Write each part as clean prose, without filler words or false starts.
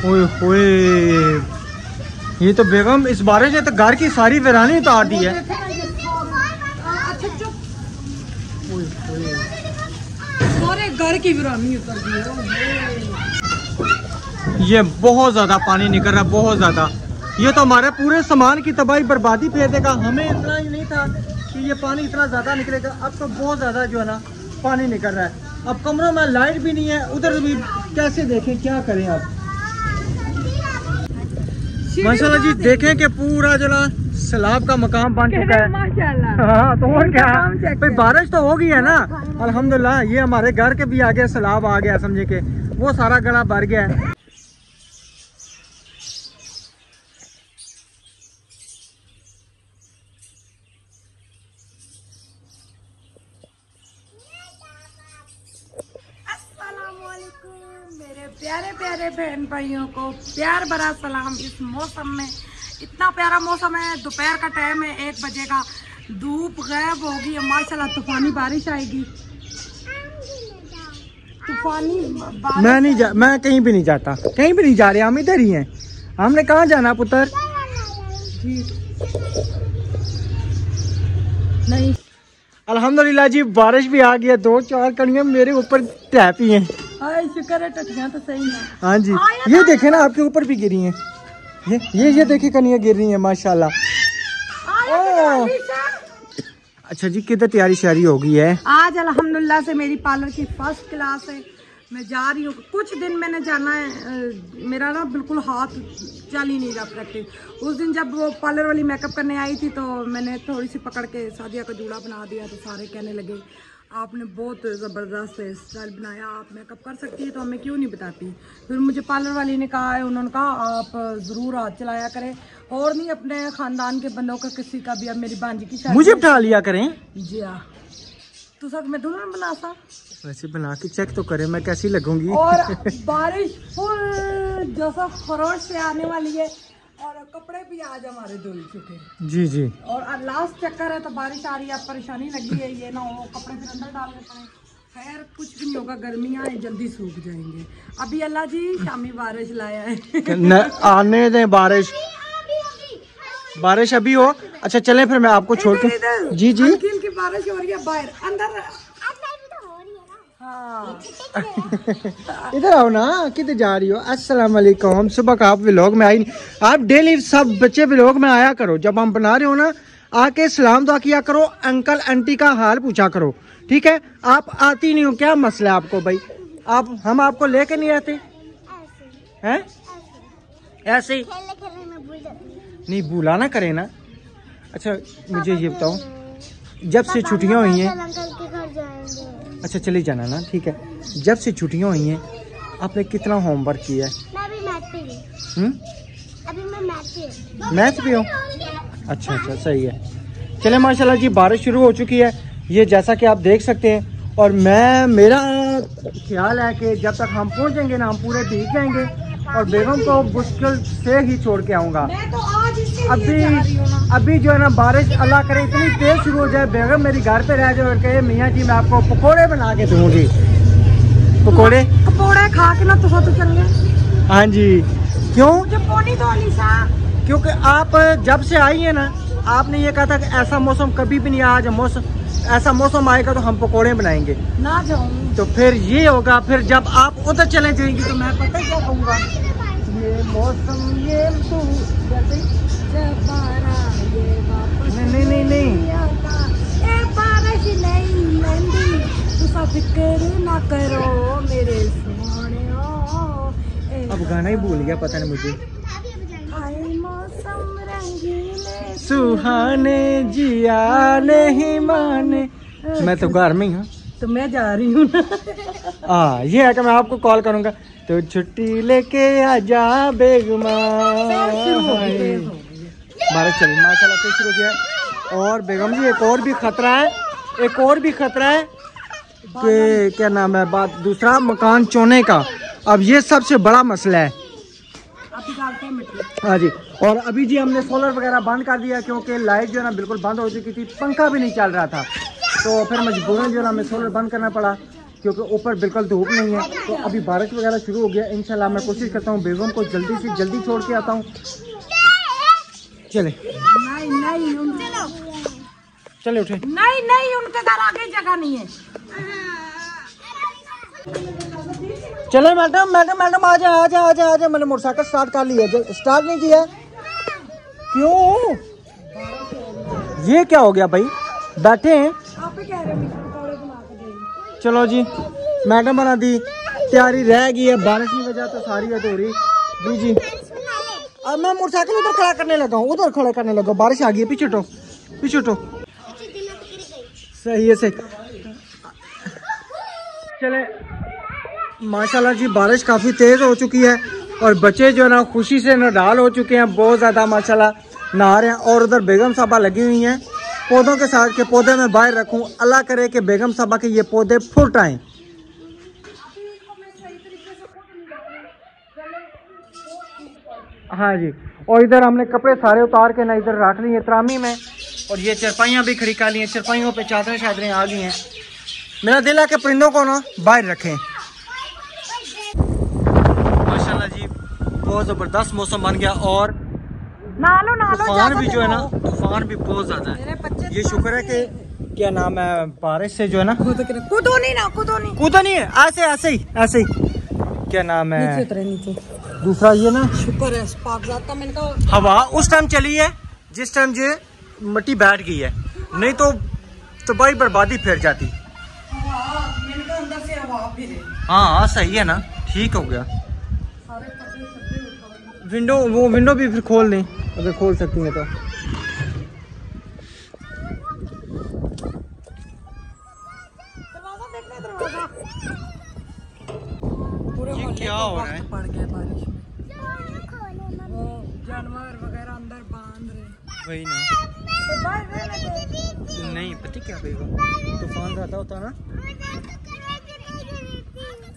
ओए होए, ये तो बेगम इस बारिश ने तो घर की सारी वीरानी उतार दी है। सारे घर की वीरानी उतार दी है। ये बहुत ज्यादा पानी निकल रहा है, बहुत ज्यादा। ये तो हमारे पूरे सामान की तबाही बर्बादी फेर देगा। हमें इतना ही नहीं था कि ये पानी इतना ज्यादा निकलेगा। अब तो बहुत ज्यादा जो है ना पानी निकल रहा है। अब कमरों में लाइट भी नहीं है, उधर भी कैसे देखें, क्या करें अब। माशाल्लाह जी, देखें कि पूरा जो ना सैलाब का मकाम बन चुका है माशाल्लाह। हाँ तो और क्या, भाई बारिश तो हो गई है ना अल्हम्दुलिल्लाह। ये हमारे घर के भी आगे सैलाब आ गया, समझे कि वो सारा गला भर गया है। मेरे प्यारे प्यारे बहन भाइयों को प्यार भरा सलाम। इस मौसम में, इतना प्यारा मौसम है, दोपहर का टाइम है, 1 बजे का, धूप गायब होगी है माशाल्लाह। तूफानी बारिश आएगी, तूफानी बारिश। मैं कहीं भी नहीं जाता, कहीं भी नहीं जा रहे, हम इधर ही हैं। हमने कहाँ जाना पुत्र? नहीं अल्हम्दुलिल्लाह जी, बारिश भी आ गई है। 2-4 कणियां मेरे ऊपर टैपी हैं। शुक्र है, टटियां तो सही है। हाँ जी, ये देखे ना आपके ऊपर भी गिरी हैं। ये देखिए कनियां गिर रही हैं माशाल्लाह। अच्छा जी, किधर तैयारी शारी हो गई है? आज अल्हम्दुलिल्लाह से मेरी पार्लर की फर्स्ट क्लास है। मैं जा रही हूँ, कुछ दिन मैंने जाना है। मेरा ना बिल्कुल हाथ चल ही नहीं रहा प्रैक्टिस। उस दिन जब वो पार्लर वाली मेकअप करने आई थी तो मैंने थोड़ी सी पकड़ के सादिया का जूड़ा बना दिया, तो सारे कहने लगे आपने बहुत ज़बरदस्त स्टाइल बनाया, आप मेकअप कर सकती है तो हमें क्यों नहीं बताती। फिर मुझे पार्लर वाली ने कहा है, उन्होंने कहा आप ज़रूर हाथ चलाया करें, और नहीं अपने ख़ानदान के बंदों का किसी का भी। अब मेरी भांजी की शादी, मुझे बिठा लिया करें जी हाँ। तो सर मैं दुल्हन बना सा, वैसे बना के चेक तो करें मैं कैसी लगूंगी। और बारिश फुल जैसा खरोश से आने वाली है, और कपड़े भी आज हमारे धुल चुके। जी जी। और लास्ट चक्कर है तो बारिश आ रही है, परेशानी लगी है, ये ना हो कपड़े फिर अंदर डालने पड़े। खैर कुछ भी नहीं होगा, गर्मियाँ हैं, जल्दी सूख जाएंगे। अभी अल्लाह जी शामी बारिश लाया है। आने दें बारिश, बारिश अभी हो। अच्छा चले फिर मैं आपको छोड़ के। जी जी, की बारिश हो रही है बाहर, अंदर हाँ। इधर आओ ना, किधर जा रही हो? अस्सलाम वालेकुम। हम सुबह का आप व्लॉग में आई नहीं, आप डेली सब बच्चे व्लॉग में आया करो। जब हम बना रहे हो ना, आके सलाम दुआ किया करो, अंकल आंटी का हाल पूछा करो, ठीक है? आप आती नहीं हो, क्या मसला है आपको भाई? आप हम आपको लेके नहीं आते हैं? ऐसे नहीं भूला ना करे ना। अच्छा मुझे ये बताओ, जब से छुट्टियां हुई हैं, अच्छा चले जाना ना, ठीक है? जब से छुट्टियां हुई हैं आपने कितना होमवर्क किया है? मैथ भी हो? अच्छा अच्छा सही है। चले माशाल्लाह जी, बारिश शुरू हो चुकी है, ये जैसा कि आप देख सकते हैं। और मेरा ख्याल है कि जब तक हम पहुंचेंगे ना, हम पूरे भीग जाएंगे। और बेगम को मुश्किल से ही छोड़ के आऊँगा। अभी जो है ना बारिश अल्लाह करे इतनी तेज शुरू हो जाए, बेगम मेरी घर पे रह जाए और कहे मियाँ जी मैं आपको पकोड़े बना के दूंगी। पकोड़े खा के ना तो चल गए। हाँ जी, क्यों? क्योंकि आप जब से आई है ना, आपने ये कहा था कि ऐसा मौसम कभी भी नहीं आया। जब ऐसा मौसम आएगा तो हम पकोड़े बनाएंगे ना। जाऊँ तो फिर ये होगा, फिर जब आप उधर चले जाएंगी तो मैं पता क्या कहूँगा, ये मौसम ये तो नहीं फिक्र ना करो मेरे सोने। अब गाना ही भूल गया, पता नहीं मुझे। मौसम रंगीले सुहाने जिया नहीं माने। मैं तो घर में ही हूँ, तो मैं जा रही हूँ ना। हाँ ये है कि मैं आपको कॉल करूँगा तो छुट्टी लेके आजा बेगमा। बारिश चली माशाल्लाह से शुरू किया। और बेगम जी एक और भी खतरा है, कि क्या नाम है, बात दूसरा मकान चोने का। अब ये सबसे बड़ा मसला है। हाँ जी, और अभी जी हमने सोलर वगैरह बंद कर दिया, क्योंकि लाइट जो है ना बिल्कुल बंद हो चुकी थी, पंखा भी नहीं चल रहा था। तो फिर मजबूरन जो है ना हमें सोलर बंद करना पड़ा। क्योंकि ऊपर बिल्कुल धूप नहीं है। तो अभी बारिश वगैरह शुरू हो गया। इंशाल्लाह मैं कोशिश करता हूँ बेगम को जल्दी से जल्दी छोड़ के आता हूँ। चले चले उठे। नहीं उनके घर आगे जगह नहीं है। चले मैडम मैडम मैडम आजा आजा आजा आजा। मैंने मोटरसाइकिल स्टार्ट कर लिया, स्टार्ट नहीं किया क्यों? ये क्या हो गया भाई? बैठे हैं। चलो जी मैडम बना दी, तैयारी रह गई है। बारिश की वजह तो सारी है हो रही जी जी। अब मैं मोटरसाइकिल उधर खड़ा करने लगा हूँ, उधर खड़ा करने लगा। बारिश आ गई है, पीछे हटो पीछे हटो। सही है सही। चले माशाल्लाह जी बारिश काफ़ी तेज़ हो चुकी है और बच्चे जो है ना खुशी से नडाल हो चुके हैं बहुत ज़्यादा माशाल्लाह, नहा रहे हैं। और उधर बेगम साहबा लगी हुई हैं पौधों के साथ के पौधे में बाहर रखूं। अल्लाह करे कि बेगम साहबा के ये पौधे फुट आएँ। हाँ जी। और इधर हमने कपड़े सारे उतार के ना इधर रख लिए त्रामी में। और ये चरपाइयाँ भी खड़ी कर ली हैं, चरपाइयों पे चादरें शादरें आ गई हैं। मेरा दिल है कि परिंदों को ना बाहर रखें। माशाल्लाह जी बहुत ज़बरदस्त मौसम बन गया और तूफान भी जो है ना, तूफान भी बहुत ज़्यादा है। ये शुक्र है कि क्या नाम है बारिश से जो है ना कूदो नहीं है। ऐसे ऐसे ही ऐसे ही क्या नाम है नीचे। दूसरा ये ना शुक्र है मैंने कहा हवा उस टाइम चली है जिस टाइम जो मिट्टी बैठ गई है, नहीं तो तबाही बर्बादी फिर जाती। अंदर से हवा फिरे। हाँ सही है ना, ठीक हो गया। विंडो वो विंडो भी फिर खोल दें अगर खोल सकती हैं तो। ये क्या हो रहा है? पड़ गया बारिश में, वो जानवर वगैरह अंदर बांध रहे। वही ना, नहीं पता क्या बेगम तूफान ज्यादा होता ना।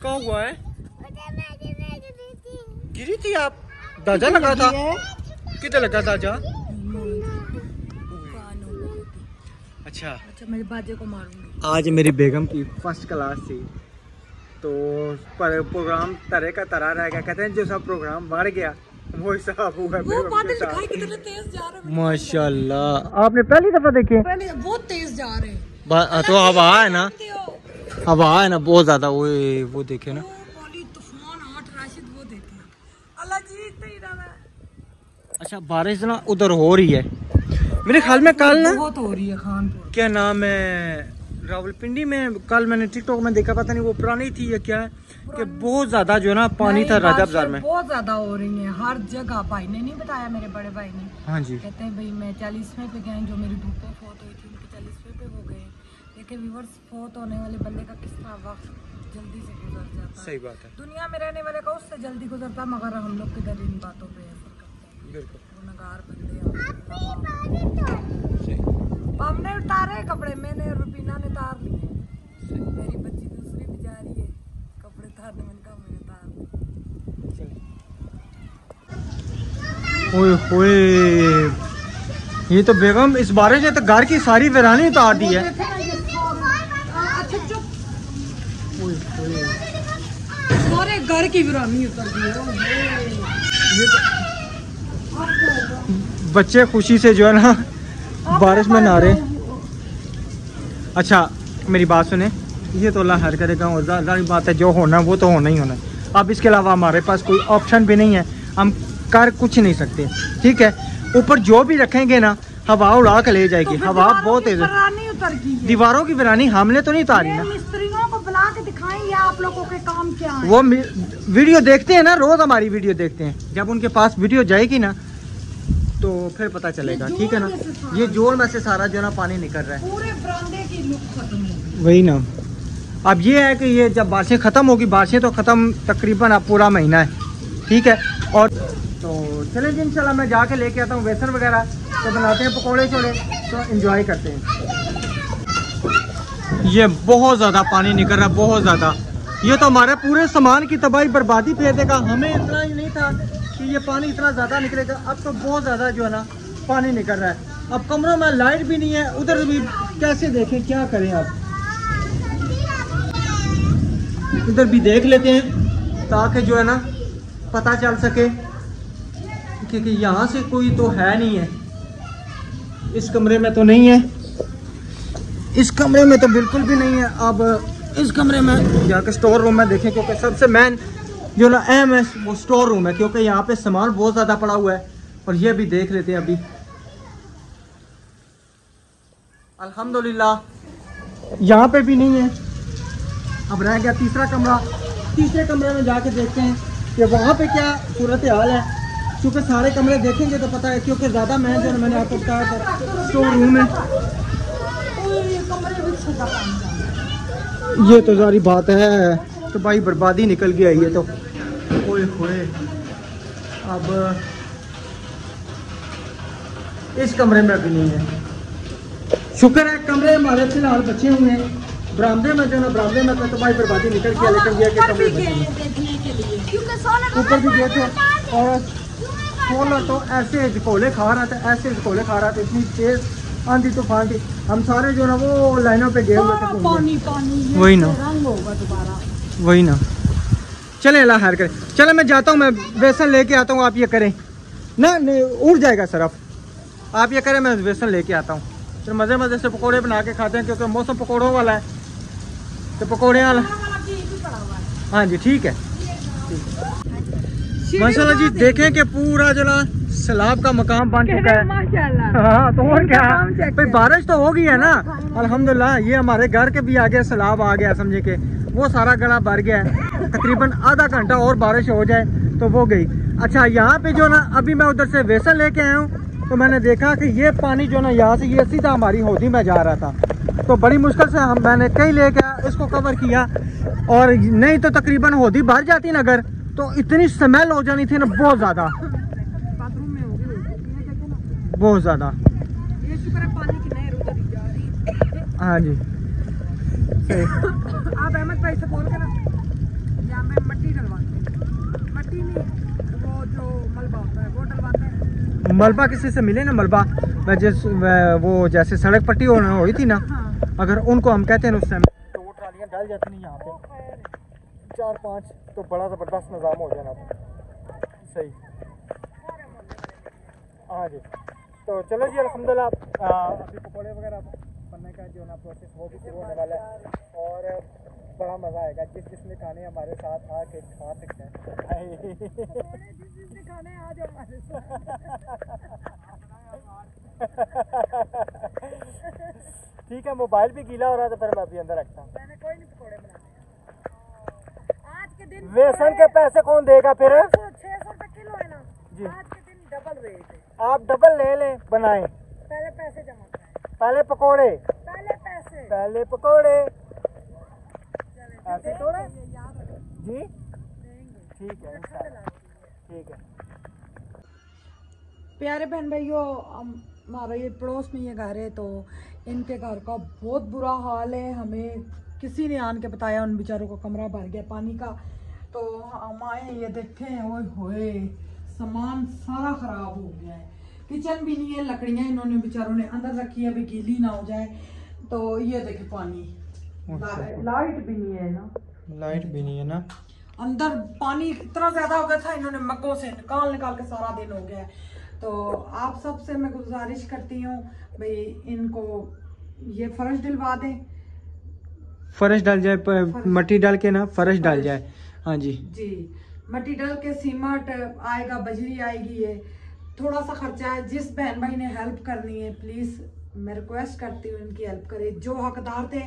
क्या हुआ है? गिरी थी आप? दाजा लगा था? किधर लगा दाजा? अच्छा मेरे बाजे को मारूंगी। आज मेरी बेगम की फर्स्ट क्लास थी तो प्रोग्राम तरह का तरह रह गया। कहते हैं जो सब प्रोग्राम बढ़ गया वो हिसाब हुआ। वो बादल दिखाई कितने तेज जा रहे हैं माशाल्लाह। आपने पहली दफा देखे? बहुत तेज जा रहे हैं। तो हवा है ना, हवा है ना बहुत ज्यादा। वो देखे ना अच्छा बारिश ना उधर हो रही है मेरे ख्याल में। कल ना बहुत हो रही है खानपुर क्या नाम है रावलपिंडी में, कल मैंने टिकटॉक में देखा, पता नहीं वो पुरानी थी या क्या है कि बहुत ज्यादा जो है ना पानी था राजा बाजार में। बहुत ज्यादा हो रही है हर जगह। भाई ने नहीं बताया, मेरे बड़े भाई ने। हाँ जी। कहते हैं भाई मैं 40वें पे गए, जो मेरी भूपा फौत हुई थी उनके 40वें पे हो गए। देखिए व्यूअर्स, फौत होने वाले बंदे का किस तरह वक्त जल्दी से गुजर जाता है। सही बात है। दुनिया में रहने वाले का उससे जल्दी गुजरता, मगर हम लोग किधर इन बातों पे असर करते हैं। बिल्कुल गुनहगार बंदे। हमने उतारे कपड़े, मैंने और रुपीना ने उतार लिए। मेरी बच्ची दूसरी भी जा रही है कपड़े उतारने, मैंने कहा मैंने उतार लिए। ओए होए, ये तो बेगम इस बारिश ने तो घर की सारी वीरानी उतार दी है। सारे घर की वीरानी उतार दी है। बच्चे खुशी से जो है ना बारिश में नहा रहे। अच्छा मेरी बात सुने, ये तो अल्लाह हर करेगा और जाहिर बात है जो होना वो तो होना ही होना। अब इसके अलावा हमारे पास कोई ऑप्शन भी नहीं है, हम कर कुछ नहीं सकते। ठीक है, ऊपर जो भी रखेंगे ना हवा उड़ा के ले जाएगी। तो हवा बहुत तेज है। दीवारों की वीरानी हमने तो नहीं उतारी ना। मिस्त्रियों को बुला के दिखाएंगे आप लोगों के काम क्या है। वो वीडियो देखते हैं ना, रोज हमारी वीडियो देखते हैं। जब उनके पास वीडियो जाएगी ना तो फिर पता चलेगा। ठीक है ना, ये जोड़ में से सारा जो ना पानी निकल रहा है, पूरे बरामदे की लुक खत्म हो गई। वही ना। अब ये है कि ये जब बारिशें ख़त्म होगी, बारिशें तो ख़त्म तकरीबन अब पूरा महीना है। ठीक है, और तो चलें जी इंशाल्लाह मैं जाके लेके आता हूँ बेसन वगैरह, तो बनाते हैं पकौड़े छोड़े, तो एंजॉय करते हैं। ये बहुत ज़्यादा पानी निकल रहा है, बहुत ज़्यादा। ये तो हमारे पूरे सामान की तबाही बर्बादी फेर देगा। हमें इतना ही नहीं था कि ये पानी इतना ज़्यादा निकलेगा। अब तो बहुत ज़्यादा जो है ना पानी निकल रहा है। अब कमरों में लाइट भी नहीं है, उधर भी कैसे देखें, क्या करें अब। इधर भी देख लेते हैं ताकि जो है ना पता चल सके, क्योंकि यहाँ से कोई तो है नहीं है। इस कमरे में तो नहीं है, इस कमरे में तो बिल्कुल भी नहीं है। अब इस कमरे में जाकर स्टोर रूम में देखें, क्योंकि सबसे मेन जो ना अहम है वो स्टोर रूम है, क्योंकि यहाँ पे सामान बहुत ज़्यादा पड़ा हुआ है। और ये भी देख लेते हैं अभी। अल्हम्दुलिल्लाह यहाँ पे भी नहीं है। अब रह गया तीसरा कमरा। तीसरे कमरे में जाके देखते हैं कि वहाँ पे क्या सूरत हाल है, क्योंकि सारे कमरे देखेंगे तो पता है, क्योंकि ज़्यादा महंगा जो मैंने आपको बताया था स्टोर रूम है। ये तो सारी बात है, तो भाई बर्बादी निकल गई है ये तो। ओए होए, अब इस कमरे में भी नहीं है। शुक्र है कमरे हमारे फिलहाल बचे हुए हैं। बरामदे में जो ना, बरामदे में तो भाई बर्बादी निकल गया, लेकिन ये कमरे ऊपर भी गए थे। और सोलर तो ऐसे झकोले खा रहा था, ऐसे झकोले खा रहा था, इतनी तेज आंधी तूफान थी। हम सारे जो ना वो लाइनों पे गए हुए थे। वही ना, वही ना। चले अल्लाह खैर करे। चले मैं जाता हूँ, मैं बेसन लेके आता हूँ, आप ये करें ना, उड़ जाएगा सरफ। आप ये करें, मैं बेसन लेके आता हूँ, फिर मज़े मज़े से पकोड़े बना के खाते हैं, क्योंकि मौसम पकोड़ों वाला है, तो पकोड़े वाला। हाँ जी ठीक है। माशाल्लाह जी, देखें कि पूरा जो ना सैलाब का मकाम बन चुका है। हाँ तो और क्या, भाई बारिश तो हो गई है ना अल्हम्दुलिल्लाह। ये हमारे घर के भी आगे सैलाब आ गया, समझे कि वो सारा गला भर गया है। तकरीबन आधा घंटा और बारिश हो जाए तो वो गई। अच्छा, यहाँ पे जो ना अभी मैं उधर से वेसल लेके आया हूँ, तो मैंने देखा कि ये पानी जो ना यहाँ से ये सीधा हमारी होदी में जा रहा था। तो बड़ी मुश्किल से मैंने कहीं लेके इसको कवर किया, और नहीं तो तकरीबन होदी भर जाती ना अगर, तो इतनी स्मेल हो जानी थी ना, बहुत ज़्यादा, बहुत ज़्यादा। हाँ जी सही। आप अहमद भाई से बोल के ना, यहाँ पे मट्टी डलवाते हैं। मट्टी नहीं, वो जो मलबा होता है वो डलवाते हैं। मलबा किसी से मिले ना, मलबा वो जैसे सड़क पट्टी होना हुई थी ना, हाँ। अगर उनको हम कहते हैं उस समय, तो वो ट्रालियाँ डाल जाती नहीं यहाँ पे 4-5, तो बड़ा ज़बरदस्त निज़ाम हो जाना सही। हाँ जी, तो चलो जी अल्हम्दुलिल्लाह। अभी पकौड़े वगैरह बनने का जो ना प्रोसेस वो भी शुरू होने वाला है, और बड़ा मज़ा आएगा। जिसने खाने हमारे साथ आके खा सकते हैं। जिसने खाने आ जाओ हमारे ठीक है, मोबाइल भी गीला हो रहा था, फिर मैं अभी अंदर रखता हूँ। मैंने कोई नहीं पकौड़े बनाए आज के दिन। बेसन के पैसे कौन देगा फिर? 600 रुपए किलो है ना जी। आज के दिन डबल रेट है। आप डबल ले लें, बनाएं। पहले पैसे जमा कराएं, पहले पकोड़े, पहले पैसे, पहले पकोड़े। ऐसे थोड़ा जी, ठीक है ठीक है। प्यारे बहन भाइयों, हमारा ये पड़ोस में ये घर है, तो इनके घर का बहुत बुरा हाल है। हमें किसी ने आन के बताया, उन बेचारों को कमरा भर गया पानी का। तो हम आए, ये देखें, ओए होए, सामान सारा खराब हो गया है। किचन भी नहीं है, लकड़ियां इन्होंने बेचारों ने अंदर रखी है, अभी गीली ना हो जाए। तो ये देखे पानी, लाइट भी नहीं है ना, लाइट भी नहीं है ना। अंदर पानी इतना ज्यादा हो गया था, इन्होंने मग्गों से निकाल निकाल के सारा दिन हो गया है। तो आप सबसे मैं गुजारिश करती हूँ भाई, इनको ये फर्श दिलवा दें। फर्श डाल जाए, मट्टी डाल के ना फर्श डाल जाए। हाँ जी जी, मट्टी डाल के सीमेंट आएगा, बजरी आएगी। ये थोड़ा सा खर्चा है। जिस बहन भाई ने हेल्प करनी है, प्लीज मैं रिक्वेस्ट करती हूँ इनकी हेल्प करें। जो हकदार थे,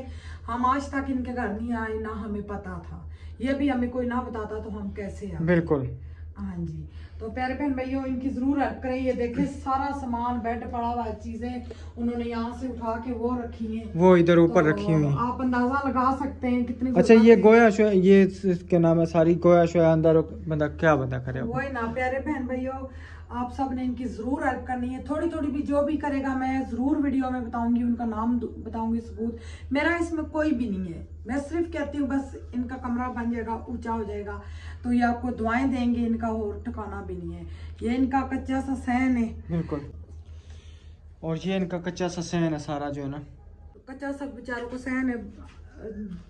हम आज तक इनके घर नहीं आए, ना हमें पता था। ये भी हमें कोई ना बताता तो हम कैसे आए? बिल्कुल। हाँ जी, तो प्यारे बहन भाइयों, इनकी जरूर हेल्प करें। ये देखें, सारा सामान, बेड पड़ा हुआ है, चीजें उन्होंने यहाँ से उठा के वो रखी हैं, वो इधर ऊपर रखी हुई। आप अंदाजा लगा सकते हैं कितनी। अच्छा, ये गोया शो, ये क्या नाम है, सारी गोया शो अंदर बंदा क्या बंदा करे? वही ना प्यारे बहन भाइयों, आप सब ने इनकी जरूर हेल्प करनी है। थोड़ी थोड़ी भी जो भी करेगा, मैं जरूर वीडियो में बताऊंगी, उनका नाम बताऊंगी, सबूत। मेरा इसमें कोई भी नहीं है, मैं सिर्फ कहती हूँ बस इनका कमरा बन जाएगा, ऊंचा हो जाएगा, तो ये आपको दुआएं देंगे। इनका और ठिकाना भी नहीं है, ये इनका कच्चा सा सहन है। बिल्कुल, और ये इनका कच्चा सा सहन है सारा, जो है ना कच्चा सा बेचारों को सहन है।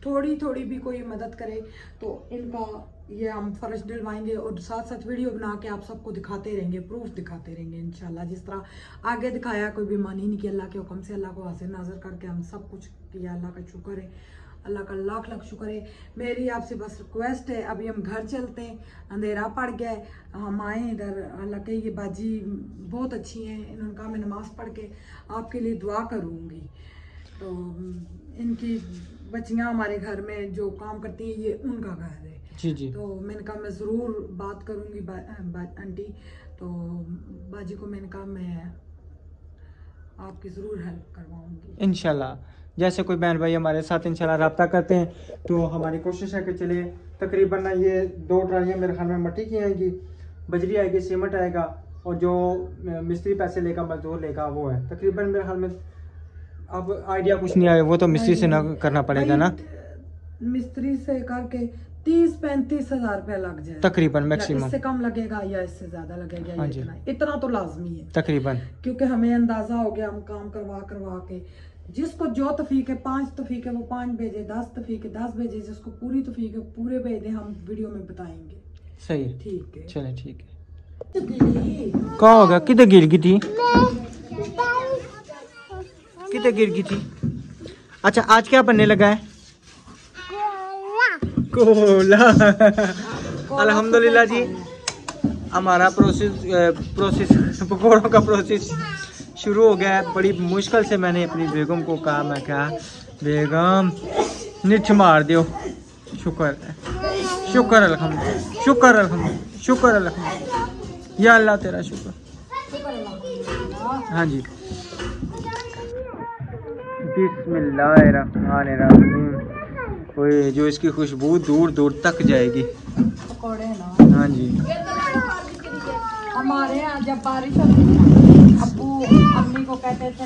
थोड़ी थोड़ी भी कोई मदद करे तो इनका ये हम फर्श डलवाएंगे और साथ साथ वीडियो बना के आप सबको दिखाते रहेंगे, प्रूफ दिखाते रहेंगे इंशाल्लाह। जिस तरह आगे दिखाया, कोई बेईमानी नहीं की, अल्लाह के हुक्म से अल्लाह को हाजिर नाजर करके हम सब कुछ किया। अल्लाह का शुक्र है, अल्लाह का लाख लाख शुक्र है। मेरी आपसे बस रिक्वेस्ट है, अभी हम घर चलते हैं, अंधेरा पड़ गया है, हम आए इधर। अल्लाह के ये बाजी बहुत अच्छी हैं, इन्होंने कहा मैं नमाज पढ़ के आपके लिए दुआ करूँगी। तो इनकी बच्चियाँ हमारे घर में जो काम करती हैं, ये उनका घर है जी जी। तो मैंने कहा मैं ज़रूर बात करूँगी आंटी। तो बाजी को मैंने कहा मैं आपकी ज़रूर हेल्प करवाऊँगी इंशाल्लाह। जैसे कोई बहन भाई हमारे साथ इंशाल्लाह रब्ता करते हैं तो हमारी कोशिश है कि चले तकरीबन ना ये 2 ट्रालियाँ मेरे ख्याल में मट्टी की आएंगी, बजरी आएगी, सीमेंट आएगा और जो मिस्त्री पैसे लेगा, मजदूर लेगा वो है तकरीबन मेरे ख्याल में। अब आइडिया कुछ नहीं आया, वो तो मिस्त्री से ना करना पड़ेगा ना, मिस्त्री से करके 30-35 हज़ार रुपया लग जाए तकरीबन मैक्सिमम। इससे कम लगेगा या इससे ज्यादा लगेगा, हाँ या इतना तो लाजमी है तकरीबन, क्योंकि हमें अंदाजा हो गया, हम काम करवा के जिसको जो तफीक है 5 तफीक है वो 5 भेजे, 10 तफीक है 10 भेजे, जिसको पूरी तफीक है पूरे भेजे, हम वीडियो में बताएंगे। सही है, ठीक है, चले ठीक है। कहाँ होगा, किधर गिर गई थी, किधर गिर गई थी? अच्छा आज क्या बनने लगा है? कोला। अल्हम्दुलिल्लाह जी, हमारा प्रोसेस पकौड़ों का प्रोसेस शुरू हो गया है। बड़ी मुश्किल से मैंने अपनी बेगम को कहा, मैं कहा बेगम निठ मार दियो। शुक्र शुक्र अल्हम्दुलिल्लाह, शुक्र अल्हम्दुलिल्लाह, शुक्र अल्हम्दुलिल्लाह, या अल्लाह तेरा शुक्र। हाँ जी, बिस्मिल्लाहिर्रहमानिर्रहीम। ओए जो इसकी खुशबू दूर दूर तक जाएगी। पकौड़े ना, हाँ जी। हमारे यहाँ जब बारिश होती थी, अब्बू अम्मी को कहते थे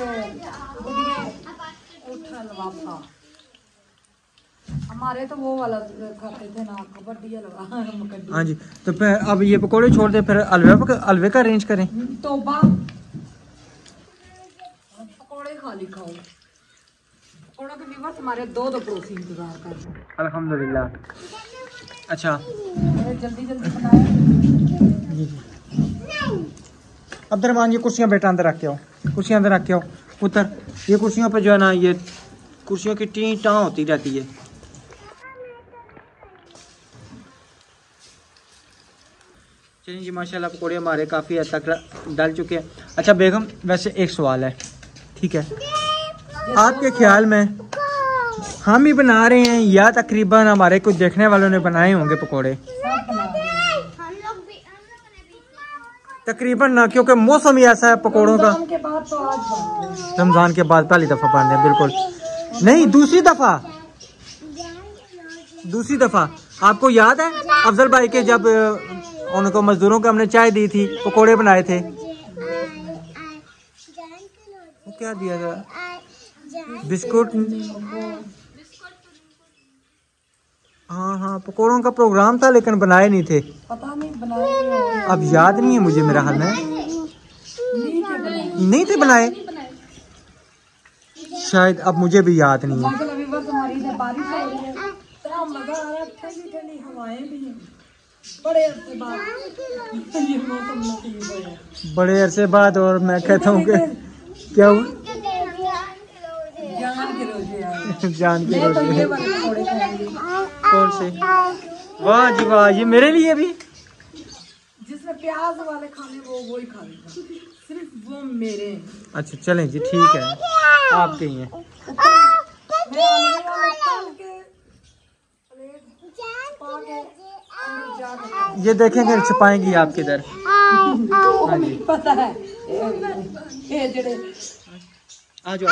उठा लवाफा, हमारे तो वो वाला खाते थे ना, कबड्डी लगा। हाँ जी, तो फिर अब ये पकौड़े छोड़ दे, फिर अलवे का अरेंज करें। तौबा, पकौड़े खाली खाओ, पकौड़ों के व्यूअर्स हमारे 2 पड़ोसी इंतजार कर रहे हैं। अल्हम्दुलिल्लाह। अच्छा जल्दी जल्दी बनाए। अब्दुर्रहमान ये कुर्सियाँ बेटा अंदर रख के आओ, कुर्सियाँ अंदर रख के आओ, उतर। ये कुर्सियों पे जो है ना, ये कुर्सियों की टी टाँ होती रहती है। चलिए जी, माशाल्लाह पकौड़े हमारे काफ़ी हद तक डाल चुके हैं। अच्छा बेगम, वैसे एक सवाल है, ठीक है, आपके ख्याल में हम ही बना रहे हैं या तकरीबन हमारे कुछ देखने वालों ने बनाए होंगे पकौड़े? तकरीबन ना, क्योंकि मौसम ही ऐसा है पकौड़ों का। रमजान के बाद पहली दफा बन रहे हैं, बिल्कुल नहीं, दूसरी दफा। आपको याद है अफजल भाई के जब उनको मजदूरों को हमने चाय दी थी, पकौड़े बनाए थे, वो क्या दिया था, बिस्कुट। हाँ, पकौड़ों का प्रोग्राम था लेकिन बनाए नहीं थे, पता नहीं बनाए, अब याद नहीं है मुझे, मेरा हाल में नहीं थे बनाए शायद, अब मुझे भी याद नहीं है। बड़े अरसे बाद, और मैं कहता हूँ कि क्या हुआ, जान के रोजे। कौन से? वाह जी वाह, ये मेरे लिए भी, जिसमें प्याज वाले खाने वो ही खाने, सिर्फ वो मेरे। अच्छा चलें जी, ठीक है, आपके ही हैं। ये देखेंगे छुपाएंगी आपके इधर। पता है, आ जाओ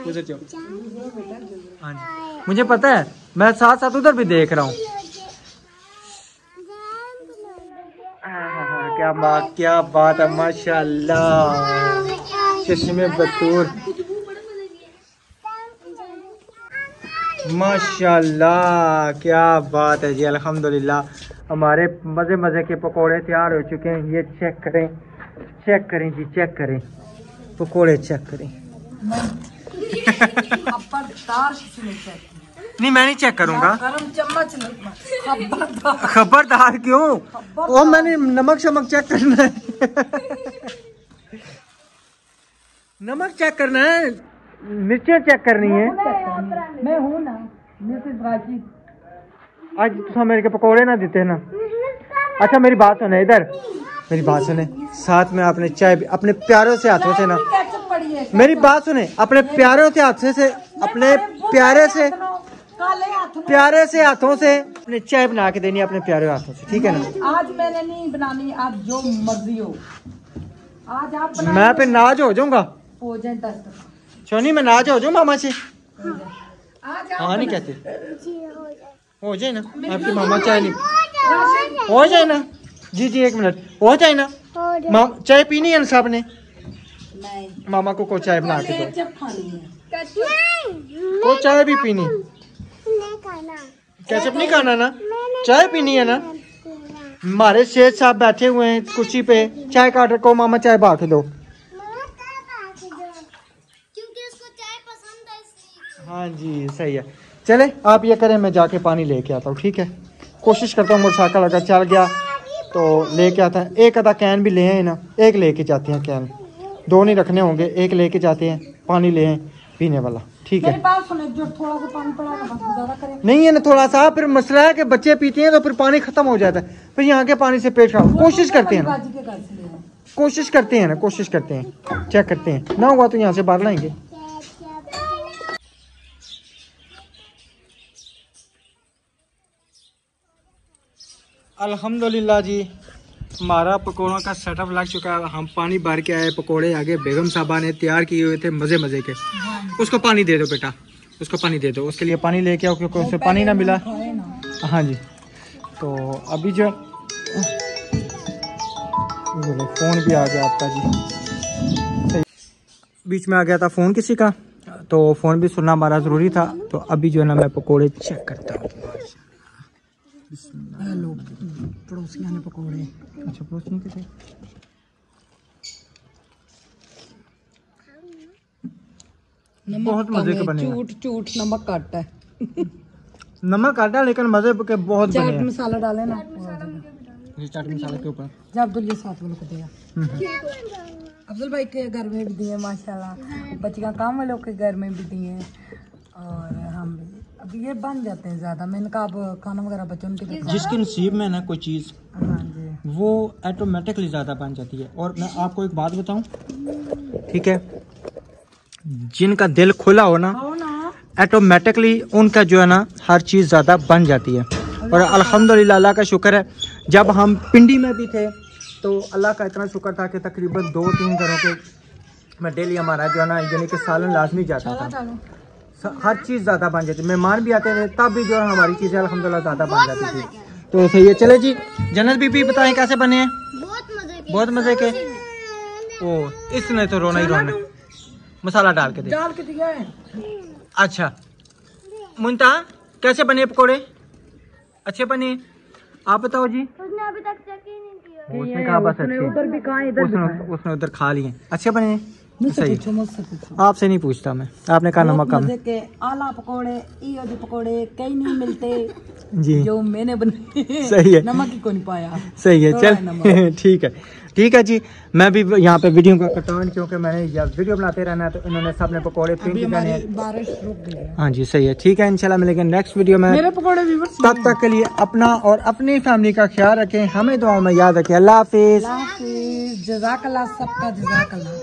उधर जाओ। हाँ जी, मुझे पता है, मैं साथ साथ उधर भी देख रहा हूँ। क्या बात है, माशाल्लाह, चश्मे बतूर, माशाल्लाह, क्या बात है जी, अल्हम्दुलिल्लाह। हमारे मज़े मज़े के पकोड़े तैयार हो चुके हैं। ये चेक करें, चेक करें जी, चेक करें पकोड़े, चेक करें। नहीं मैं नहीं चेक करूंगा। गरम चम्मच खबरदार। खबरदार क्यों? और मैंने नमक शमक चेक करना है। नमक चेक करना है, मिर्चें चेक करनी है। मैं हूँ ना मिसेस राजी। आज तुम मेरे के पकौड़े ना देते ना। अच्छा मेरी बात सुने, इधर मेरी बात सुने, साथ में आपने चाय भी अपने प्यारों से हाथों से ना, मेरी बात सुने, अपने प्यारों से हाथों से, अपने प्यारे से हाथों से अपने चाय बना के देनी अपने प्यारे हाथों से, ठीक है ना? आज मैंने नहीं बनानी, आज जो मर्जी हो, आज आप मैं पे नाज हो जाऊंगा। हो जाए 10 सोनी मैं नाज हो जाऊँ मामा से। आज हाँ नहीं कहते हो जाए ना, आपकी मामा चाय नहीं हो जाए ना। जी जी 1 मिनट हो जाए ना। चाय पीनी है ना साहब ने? नहीं मामा को चाय बना के दो। जब खानी है को चाय भी पीनी, केचप नहीं खाना ना, चाय पीनी है ना। हमारे शेख साहब बैठे हुए हैं कुर्सी पे, चाय का ऑर्डर को मामा चाय बना के दो। हाँ जी सही है। चले आप ये करें, मैं जाके पानी लेके आता हूँ, ठीक है? कोशिश करता हूँ मोटरसाइकिल अगर चल गया तो लेके आता है। एक आधा कैन भी ले आए ना, एक लेके जाते हैं कैन, 2 नहीं रखने होंगे, एक लेके जाते हैं, पानी ले आए पीने वाला, ठीक है? जो थोड़ा सा पानी पड़ा है, ज्यादा करें नहीं है ना थोड़ा सा, फिर मसला है कि बच्चे पीते हैं तो फिर पानी खत्म हो जाता है, फिर यहाँ के पानी से पेट खराब। कोशिश करते हैं ना, कोशिश करते हैं ना, कोशिश करते हैं, चेक करते हैं, ना हुआ तो यहाँ से बाहर लाएंगे। अल्हम्दुलिल्लाह जी हमारा पकौड़ों का सेटअप लग चुका है। हम पानी भर के आए, पकौड़े आगे बेगम साहबा ने तैयार किए हुए थे मज़े मज़े के। उसको पानी दे दो बेटा, उसको पानी दे दो, उसके लिए पानी लेके आओ क्योंकि उसे पानी ना मिला। हाँ जी तो अभी जो फ़ोन भी आ गया आपका जी, बीच में आ गया था फ़ोन किसी का, तो फ़ोन भी सुनना हमारा ज़रूरी था। तो अभी जो है ना मैं पकौड़े चेक करता हूँ। पड़ोसियों ने पकौड़े, अच्छा पड़ोसियों के थे। बहुत मजे के बने, झूठ नमक कट है। नमक काटा लेकिन मजे के बहुत बने। चाट मसाला डाले ना, ये चाट मसाला के ऊपर जब अब्दुल ये साथ वालों को दिया। अब्दुल भाई के घर में भी दिए माशाल्लाह, बच्चियां काम वालों के घर में भी दिए, और हम भी अब ये बन जाते हैं ज्यादा। मैंने कहा अब खाना वगैरह बच्चों के, जिसके नसीब में ना कोई चीज़ हाँ जी वो ऑटोमेटिकली ज़्यादा बन जाती है। और मैं आपको एक बात बताऊं, ठीक है, जिनका दिल खुला हो ना ऑटोमेटिकली उनका जो है ना हर चीज़ ज़्यादा बन जाती है। और अल्हम्दुलिल्लाह अल्लाह का शुक्र है, जब हम पिंडी में भी थे तो अल्लाह का इतना शुक्र था कि तकरीबन 2-3 घरों के मैं डेली हमारा जो है ना यानी कि सालन लाजमी जाता था। हर चीज़ ज़्यादा बन जाती, मेहमान भी आते थे तब भी जो है हमारी चीज़ें अल्हम्दुलिल्लाह ज़्यादा बन जाती थी। तो सही है। चले जी जन्नत बीबी बताएं कैसे बने हैं? बहुत मज़े के। ओ इसने तो रोना ही रोना, मसाला डाल के दिया है। अच्छा मुंता कैसे बने पकोड़े? अच्छे बने? आप बताओ जी। उसने अभी तक चेक ही नहीं किया। उसने कहा बस अच्छे, उधर भी कहा, इधर भी उसने उधर खा लिए। अच्छे बने? सही। आपसे नहीं पूछता मैं, आपने कहा नमक कम। के आला पकोड़े इयो जो पकोड़े कहीं नहीं मिलते जी, जो मैंने बनाए। सही है, नमक ही को नहीं पाया। सही है। चल ठीक है, ठीक है जी। मैं भी यहाँ पे वीडियो को कटाऊँ क्योंकि मैंने वीडियो बनाते रहना है, तो इन्होंने सबने पकौड़े बारिश रुक गई। हाँ जी सही है, ठीक है। इंशाल्लाह मिलेंगे नेक्स्ट वीडियो में। मेरे पकौड़े भी तब तक के लिए अपना और अपनी फैमिली का ख्याल रखें, हमें दुआ में याद रखें। अल्लाह हाफिज। जज़ाकल्लाह, सबका जज़ाकल्लाह।